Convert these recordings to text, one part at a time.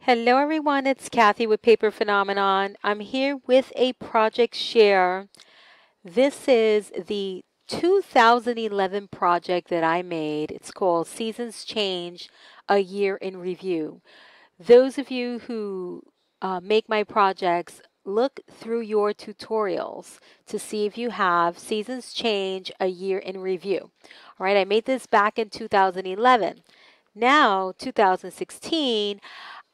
Hello everyone, it's Kathy with Paper Phenomenon. I'm here with a project share. This is the 2011 project that I made. It's called Seasons Change, A Year in Review. Those of you who make my projects, look through your tutorials to see if you have Seasons Change, A Year in Review. All right, I made this back in 2011. Now, 2016,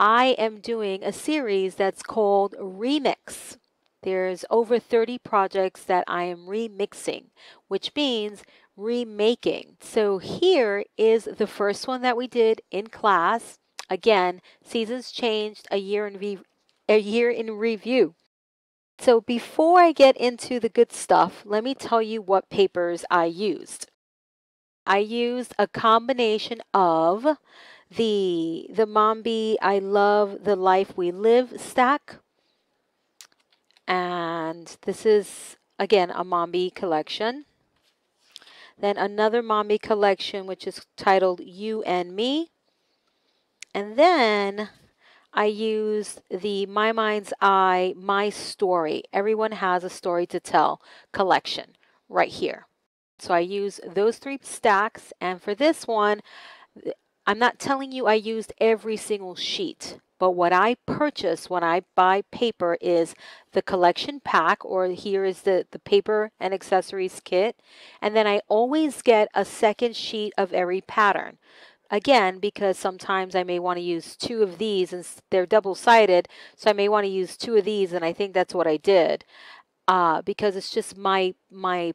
I am doing a series that's called Remix. There's over 30 projects that I am remixing, which means remaking. So here is the first one that we did in class. Again, Seasons Changed, a year in review. So before I get into the good stuff, let me tell you what papers I used. I used a combination of the MAMBI I Love the Life We Live stack. And this is, again, a MAMBI collection. Then another MAMBI collection, which is titled You and Me. And then I used the My Mind's Eye, My Story. Everyone has a story to tell collection right here. So I use those three stacks. And for this one, I'm not telling you I used every single sheet, but what I purchase when I buy paper is the collection pack, or here is the paper and accessories kit. And then I always get a second sheet of every pattern. Again, because sometimes I may want to use two of these and they're double-sided, so I may want to use two of these, and I think that's what I did. Because it's just my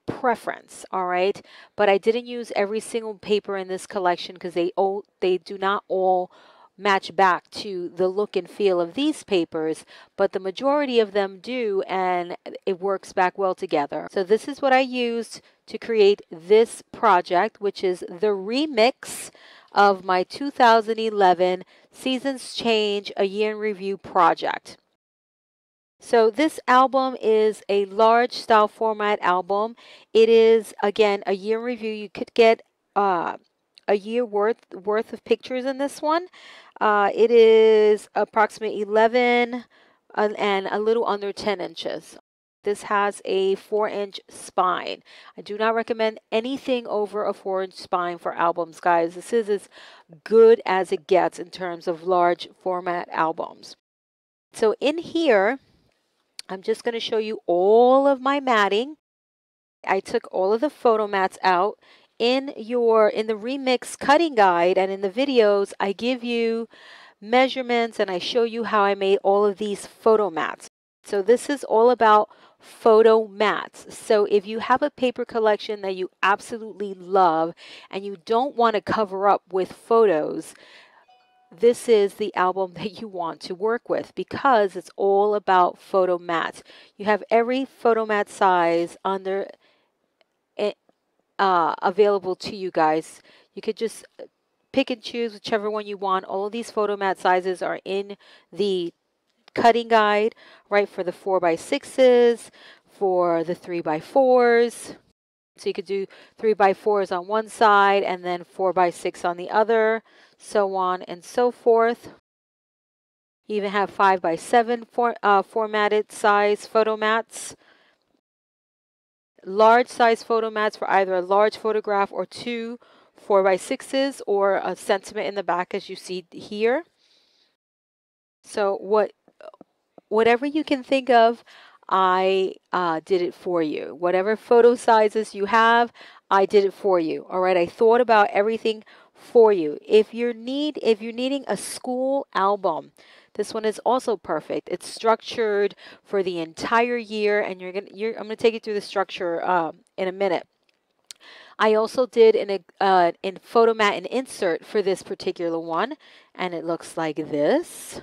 preference, all right? But I didn't use every single paper in this collection because they do not all match back to the look and feel of these papers, but the majority of them do, and it works back well together. So this is what I used to create this project, which is the remix of my 2011 Seasons Change, A Year in Review project. So this album is a large style format album. It is, again, a year in review. You could get a year worth of pictures in this one. It is approximately 11 and a little under 10 inches. This has a 4-inch spine. I do not recommend anything over a 4-inch spine for albums, guys. This is as good as it gets in terms of large format albums. So in here, I'm just going to show you all of my matting. I took all of the Photomats out. In the remix cutting guide and in the videos, I give you measurements and I show you how I made all of these Photomats. So this is all about Photomats. So if you have a paper collection that you absolutely love and you don't want to cover up with photos, this is the album that you want to work with because it's all about Photomats. You have every Photomat size under available to you guys. You could just pick and choose whichever one you want. All of these Photomat sizes are in the cutting guide, right, for the 4x6s, for the 3x4s. So you could do 3x4s on one side and then 4x6 on the other, so on and so forth. You even have 5x7 formatted size Photomats. Large size Photomats for either a large photograph or two 4x6s or a sentiment in the back as you see here. So whatever you can think of, I did it for you. Whatever photo sizes you have, I did it for you. All right, I thought about everything for you. If you're needing a school album, this one is also perfect. It's structured for the entire year, and I'm gonna take you through the structure in a minute. I also did in Photomat an insert for this particular one, and it looks like this.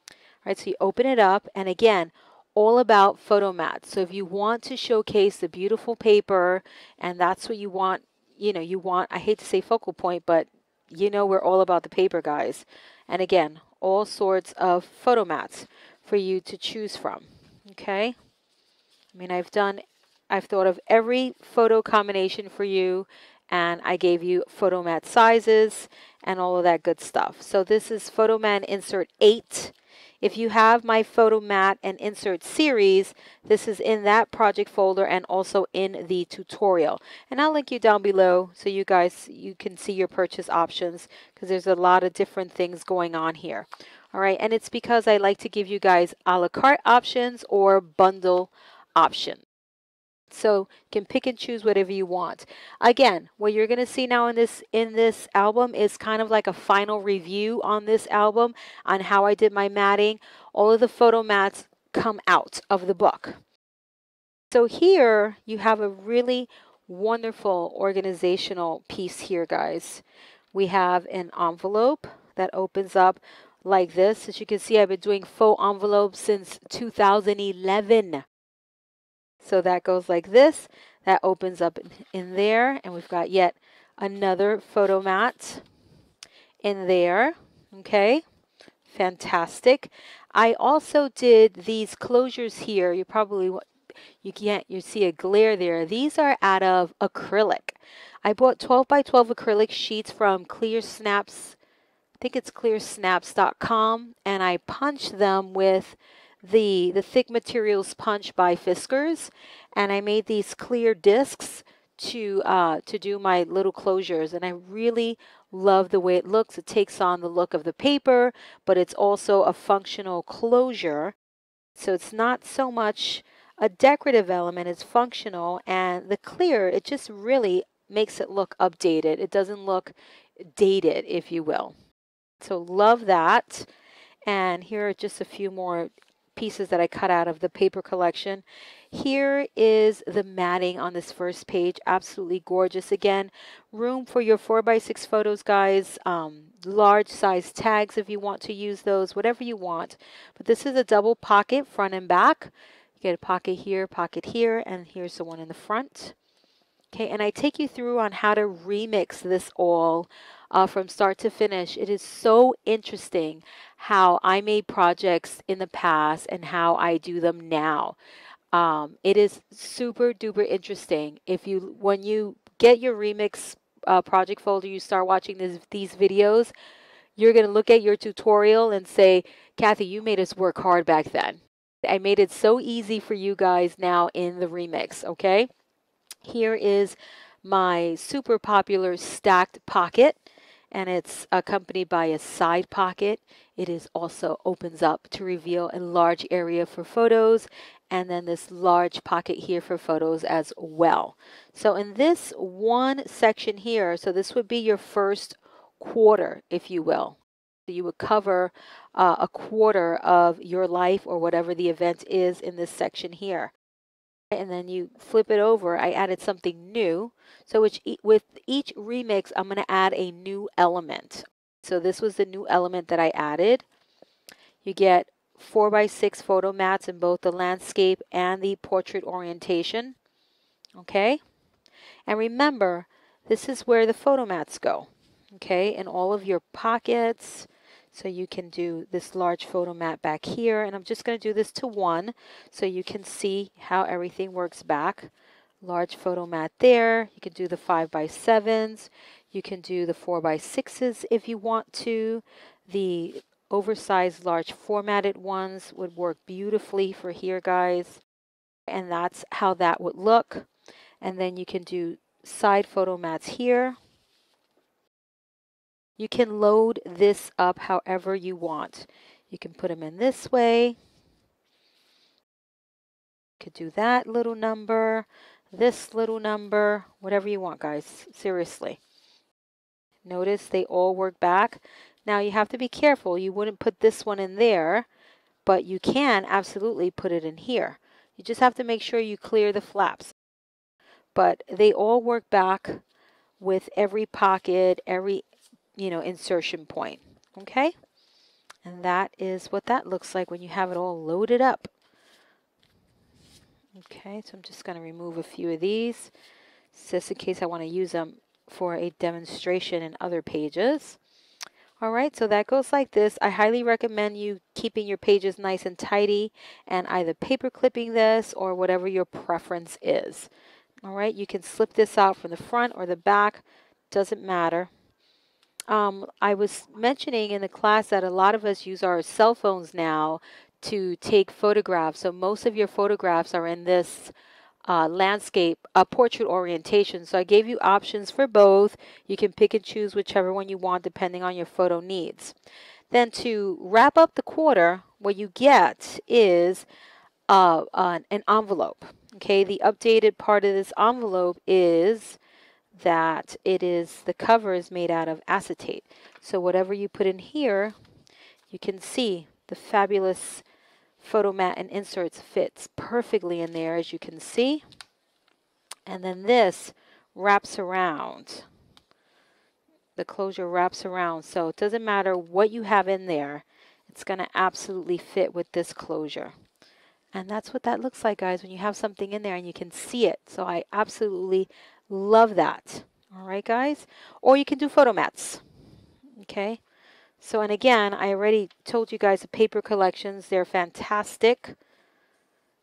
All right, so you open it up, and again, all about Photomats. So if you want to showcase the beautiful paper, and that's what you want, I hate to say focal point, but we're all about the paper, guys. And again, all sorts of Photomats for you to choose from, okay? I mean, I've thought of every photo combination for you, and I gave you Photomat sizes and all of that good stuff. So this is Photomat Insert 8. If you have my Photomat and Insert series, this is in that project folder and also in the tutorial. And I'll link you down below so you can see your purchase options, because there's a lot of different things going on here. All right, and it's because I like to give you guys a la carte options or bundle options. So you can pick and choose whatever you want. Again, what you're going to see now in this album is kind of like a final review on this album on how I did my matting. All of the photo mats come out of the book. So here you have a really wonderful organizational piece here, guys. We have an envelope that opens up like this. As you can see, I've been doing faux envelopes since 2011. So that goes like this. That opens up in there, and we've got yet another photo mat in there. Okay, fantastic. I also did these closures here. You see a glare there. These are out of acrylic. I bought 12 by 12 acrylic sheets from Clear Snaps. I think it's clearsnaps.com, and I punched them with the Thick Materials punch by Fiskars, and I made these clear discs to do my little closures, and I really love the way it looks. It takes on the look of the paper, but it's also a functional closure. So it's not so much a decorative element, it's functional, and the clear, it just really makes it look updated. It doesn't look dated, if you will. So love that. And here are just a few more pieces that I cut out of the paper collection. Here is the matting on this first page. Absolutely gorgeous. Again, room for your 4x6 photos, guys. Large size tags if you want to use those, whatever you want. But this is a double pocket front and back. You get a pocket here, and here's the one in the front. Okay, and I take you through on how to remix this all from start to finish. It is so interesting how I made projects in the past and how I do them now. It is super duper interesting. When you get your remix project folder, you start watching these videos, you're going to look at your tutorial and say, Kathy, you made us work hard back then. I made it so easy for you guys now in the remix, okay? Here is my super popular stacked pocket, and it's accompanied by a side pocket. It is also opens up to reveal a large area for photos, and then this large pocket here for photos as well. So in this one section here, so this would be your first quarter, if you will. So you would cover a quarter of your life or whatever the event is in this section here. And then you flip it over. I added something new. So with each remix, I'm going to add a new element. So this was the new element that I added. You get 4x6 photo mats in both the landscape and the portrait orientation. Okay. And remember, this is where the photo mats go. Okay. In all of your pockets. So you can do this large photo mat back here, and I'm just going to do this to 1 so you can see how everything works back. Large photo mat there. You can do the 5x7s. You can do the 4x6s if you want to. The oversized large formatted ones would work beautifully for here, guys. And that's how that would look. And then you can do side photo mats here. You can load this up however you want. You can put them in this way. You could do that little number, this little number, whatever you want, guys. Seriously. Notice they all work back. Now you have to be careful. You wouldn't put this one in there, but you can absolutely put it in here. You just have to make sure you clear the flaps. But they all work back with every pocket, every insertion point. Okay? And that is what that looks like when you have it all loaded up. Okay, so I'm just going to remove a few of these, just in case I want to use them for a demonstration in other pages. All right, so that goes like this. I highly recommend you keeping your pages nice and tidy and either paper clipping this or whatever your preference is. All right, you can slip this out from the front or the back, doesn't matter. I was mentioning in the class that a lot of us use our cell phones now to take photographs. So most of your photographs are in this landscape, portrait orientation. So I gave you options for both. You can pick and choose whichever one you want depending on your photo needs. Then to wrap up the quarter, what you get is an envelope. Okay, the updated part of this envelope is that the cover is made out of acetate. So whatever you put in here, you can see the fabulous Photomat and inserts fits perfectly in there, as you can see. And then this wraps around. The closure wraps around. So it doesn't matter what you have in there. It's going to absolutely fit with this closure. And that's what that looks like, guys, when you have something in there and you can see it. So I absolutely love that. All right, guys. Or you can do Photomats. Okay. So, and again, I already told you guys the paper collections. They're fantastic.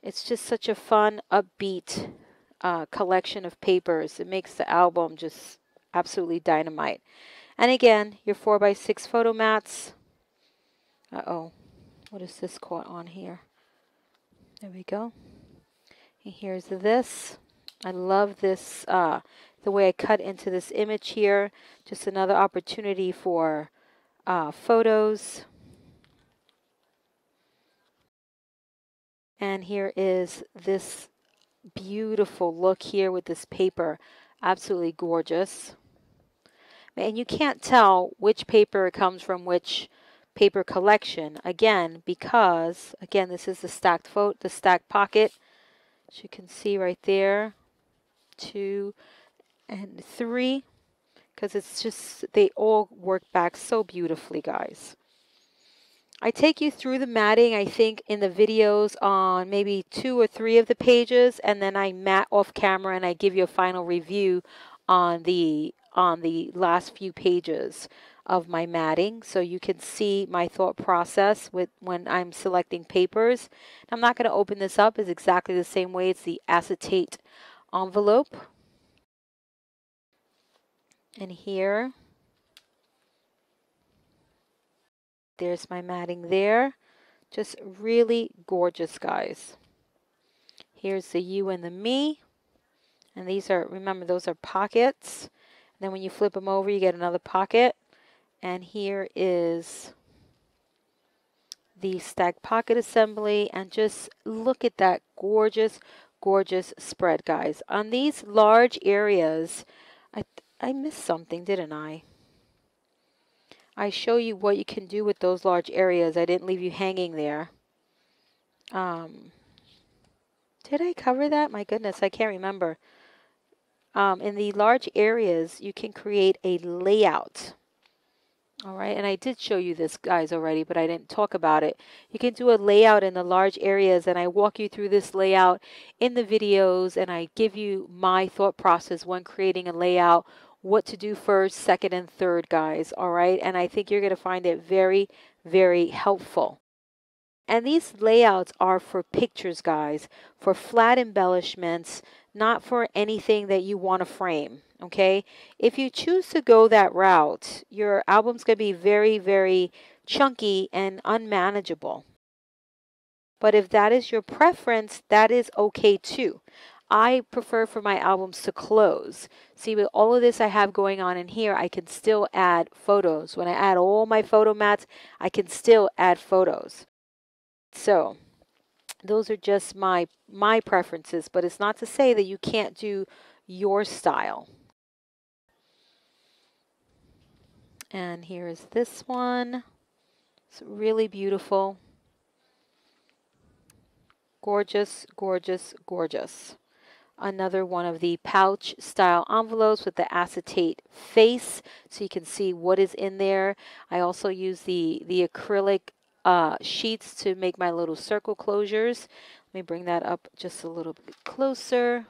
It's just such a fun, upbeat collection of papers. It makes the album just absolutely dynamite. And again, your 4x6 Photomats. Uh-oh. What is this caught on here? There we go. And here's this. I love this, the way I cut into this image here. Just another opportunity for photos. And here is this beautiful look here with this paper. Absolutely gorgeous. And you can't tell which paper comes from which paper collection. Again, because, again, this is the stacked pocket. As you can see right there. 2 and 3. Because it's just, they all work back so beautifully, guys. I take you through the matting, I think, in the videos on maybe 2 or 3 of the pages, and then I mat off camera and I give you a final review on the last few pages of my matting, so you can see my thought process with when I'm selecting papers. I'm not going to open this up. It's exactly the same way. It's the acetate envelope. And here, there's my matting there. Just really gorgeous, guys. Here's the you and the me. And these are, remember, those are pockets. And then when you flip them over, you get another pocket. And here is the stacked pocket assembly. And just look at that gorgeous, gorgeous spread, guys. On these large areas, I missed something, didn't I? I show you what you can do with those large areas. I didn't leave you hanging there. Did I cover that? My goodness, I can't remember. In the large areas, you can create a layout. All right, and I did show you this, guys, already, but I didn't talk about it. You can do a layout in the large areas, and I walk you through this layout in the videos, and I give you my thought process when creating a layout, what to do first, second, and third, guys, all right? And I think you're going to find it very, very helpful. And these layouts are for pictures, guys, for flat embellishments, not for anything that you want to frame, okay? If you choose to go that route, your album's going to be very, very chunky and unmanageable. But if that is your preference, that is okay too. I prefer for my albums to close. See, with all of this I have going on in here, I can still add photos. When I add all my photo mats, I can still add photos. So those are just my preferences, but it's not to say that you can't do your style. And here is this one. It's really beautiful. Gorgeous, gorgeous, gorgeous. Another one of the pouch style envelopes with the acetate face, so you can see what is in there. I also use the acrylic sheets to make my little circle closures. Let me bring that up just a little bit closer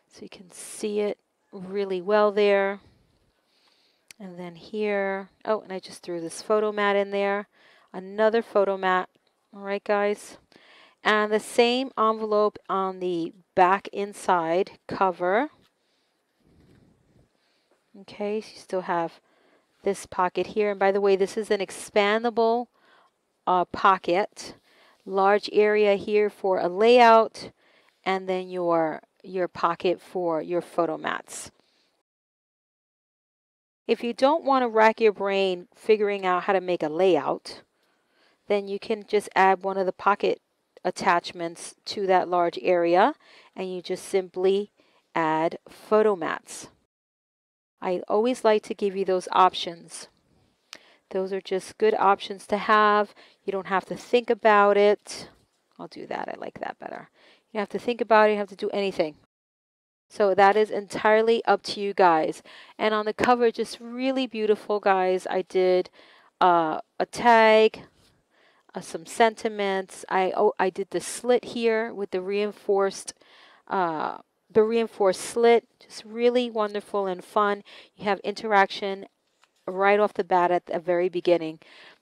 so you can see it really well there. And then here, oh, and I just threw this photo mat in there. Another photo mat. All right, guys. And the same envelope on the back inside cover. Okay, so you still have this pocket here. And by the way, this is an expandable pocket. Large area here for a layout, and then your pocket for your photomats. If you don't want to rack your brain figuring out how to make a layout, then you can just add one of the pocket attachments to that large area, and you just simply add photomats. I always like to give you those options. Those are just good options to have. You don't have to think about it. I'll do that. I like that better. You don't have to think about it. You don't have to do anything. So that is entirely up to you guys. And on the cover, just really beautiful, guys. I did a tag, some sentiments. I did the slit here with the reinforced slit. Just really wonderful and fun. You have interaction right off the bat at the very beginning.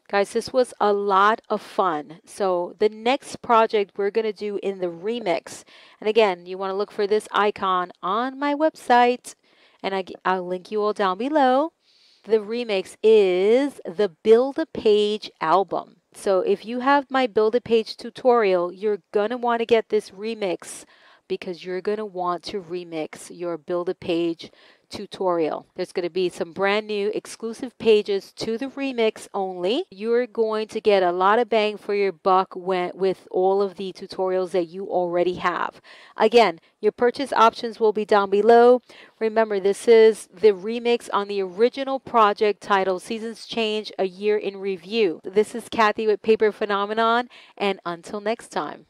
Guys, this was a lot of fun. So the next project we're going to do in the remix, and again, you want to look for this icon on my website, and I'll link you all down below. The remix is the Build a Page album. So if you have my Build a Page tutorial, you're going to want to get this remix because you're going to want to remix your Build a Page tutorial. There's going to be some brand new exclusive pages to the remix only. You're going to get a lot of bang for your buck with all of the tutorials that you already have. Again, your purchase options will be down below. Remember, this is the remix on the original project titled Seasons Change, A Year in Review. This is Kathy with Paper Phenomenon, and until next time.